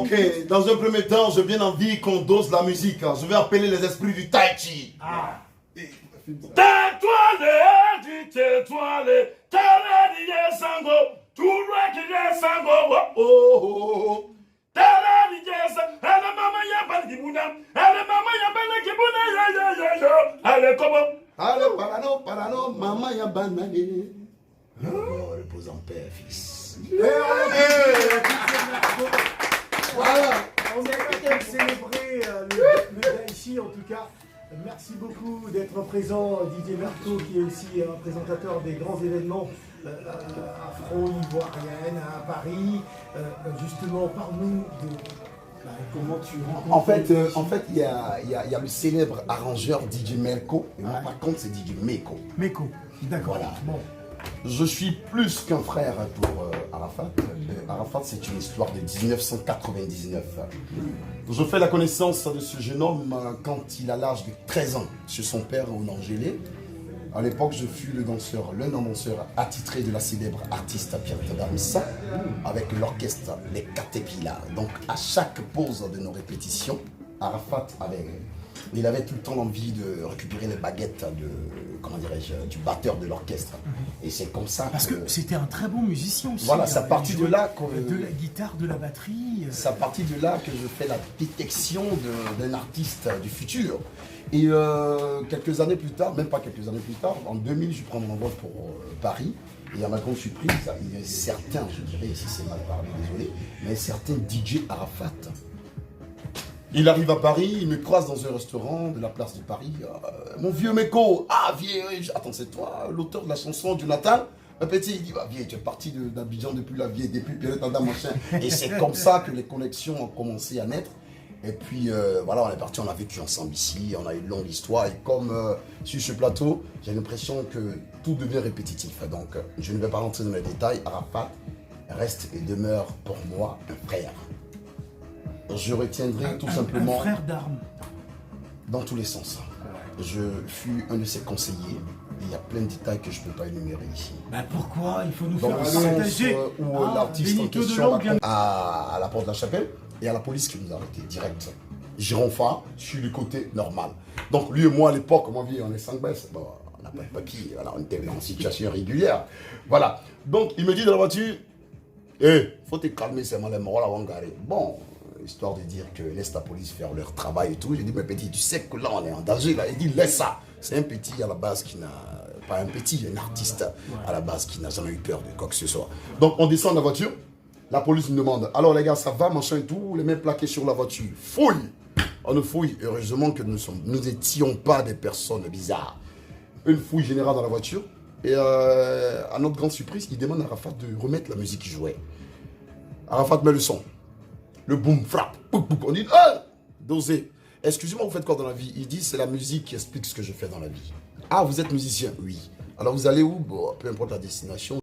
ok. Dans un premier temps, j'ai bien envie qu'on dose la musique. Je vais appeler les esprits du Tai Chi. Ah. Tais-toi, tais-toi, t'as sango, tout le qui est sango, oh oh. T'as la maman y'a pas de bouna, elle maman y'a pas de bouna, yo. Allez, comment? Allez, parano, maman y'a banane. Repose en paix, fils. Voilà, on est célébrer le Daichi en tout cas. Merci beaucoup d'être présent, Didier Merteau, qui est aussi un présentateur des grands événements afro-ivoiriennes à Paris. Justement, parle-nous de comment tu rencontres. En fait, il y a le célèbre arrangeur DJ Melko. Et moi, par contre, c'est DJ Meko. Meko, d'accord. Voilà. Bon. Je suis plus qu'un frère pour Arafat. Arafat, c'est une histoire de 1999. Je fais la connaissance de ce jeune homme quand il a l'âge de 13 ans, chez son père au Nangélé. À l'époque, je fus l'un des danseurs attitrés de la célèbre artiste Pierre Tadamissa avec l'orchestre Les Caterpillars. Donc, à chaque pause de nos répétitions, Arafat il avait tout le temps l'envie de récupérer les baguettes du batteur de l'orchestre. Et c'est comme ça Parce que c'était un très bon musicien aussi. Voilà, c'est à partir de là de la guitare, de la batterie. C'est à partir de là que je fais la détection d'un artiste du futur. Et quelques années plus tard, même pas quelques années plus tard, en 2000, je prends mon envol pour Paris. Et à ma grande surprise, il y a certains, je dirais, si c'est mal parlé, désolé, mais certains DJ Arafat. Il arrive à Paris, il me croise dans un restaurant de la place de Paris. Mon vieux Meko, vieux, attends, c'est toi, l'auteur de la chanson Jonathan? Un petit, il dit, vieux, tu es parti d'Abidjan depuis Pierre Tanda, machin. Et c'est comme ça que les connexions ont commencé à naître. Et puis, voilà, on est parti, on a vécu ensemble ici, on a eu une longue histoire. Et comme sur ce plateau, j'ai l'impression que tout devient répétitif. Donc, je ne vais pas rentrer dans les détails. Arafat reste et demeure pour moi un frère. Je retiendrai tout simplement... Un frère d'armes. Dans tous les sens. Je fus un de ses conseillers. Il y a plein de détails que je ne peux pas énumérer ici. Pourquoi il faut nous dans faire le partager sens où l'artiste en Benito de question Langue. à la porte de la chapelle et à la police qui nous a arrêtés direct. Gironfa, je suis du côté normal. Donc lui et moi à l'époque, on est 5 baisses. Bon, on n'a pas de papier, voilà, on était en situation régulière. Voilà. Donc il me dit dans la voiture, faut te calmer, c'est mal les morts avant garé. Bon, histoire de dire que laisse la police faire leur travail et tout. J'ai dit, mais petit, tu sais que là on est en danger là. Il dit, laisse ça. C'est un petit à la base qui n'a pas un petit, un artiste à la base qui n'a jamais eu peur de quoi que ce soit. Donc on descend de la voiture, la police nous demande, alors les gars, ça va, machin et tout, les mains plaquées sur la voiture. Fouille. On fouille. Heureusement que nous n'étions pas des personnes bizarres. Une fouille générale dans la voiture. Et à notre grande surprise, il demande à Arafat de remettre la musique qu'il jouait. Arafat met le son. Le boom frappe. On dit, dosé. Excusez-moi, vous faites quoi dans la vie? Il dit, c'est la musique qui explique ce que je fais dans la vie. Ah, vous êtes musicien? Oui. Alors vous allez où? Bon, peu importe la destination.